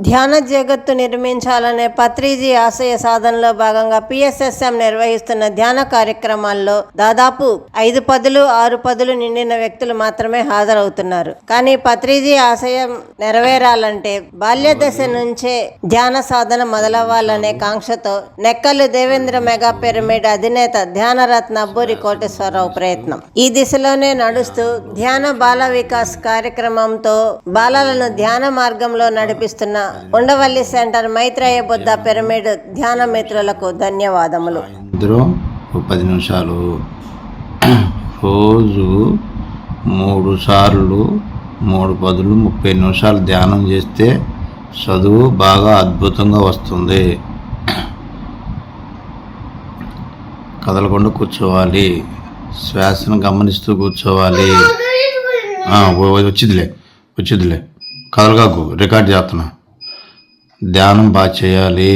ధ్యాన జగత్తు నిర్మించాలనే పత్రిజీ ఆశయ సాధనలో భాగంగా పిఎస్ఎస్ఎం నిర్వహిస్తున్న ధ్యాన కార్యక్రమాల్లో దాదాపు 5 పదులు 6 పదులు నిండిన వ్యక్తులు మాత్రమే హాజరవుతున్నారు. కానీ పత్రిజీ ఆశయం నెరవేరాలంటే బాల్య దశ నుంచే ధ్యాన సాధన మొదలవ్వాలనే కాంక్షతో నెక్కల్లు దేవేంద్ర మెగా పిరమిడ్ అధినేత ధ్యానరత్న అబ్బూరి కోటేశ్వరరావు ప్రయత్నం. ఈ దిశలోనే నడుస్తూ ధ్యాన బాల వికాస్ కార్యక్రమంతో బాలలను ధ్యాన మార్గంలో నడిపిస్తున్న ఉండవల్లి సెంటర్ మైత్రేయ బుద్ధ పిరమిడ్ ధ్యాన మిత్రులకు ధన్యవాదములు. 10 నిమిషాలు రోజు 3 సార్లు 3 పదులు 30 నిమిషాలు ధ్యానం చేస్తే చదువు బాగా అద్భుతంగా వస్తుంది. కదలకుండా కూర్చోవాలి, శ్వాసను గమనిస్తూ కూర్చోవాలి. వచ్చిదిలే కదలగాకు, రికార్డ్ చేస్తున్నా. ధ్యానం బాగా చేయాలి.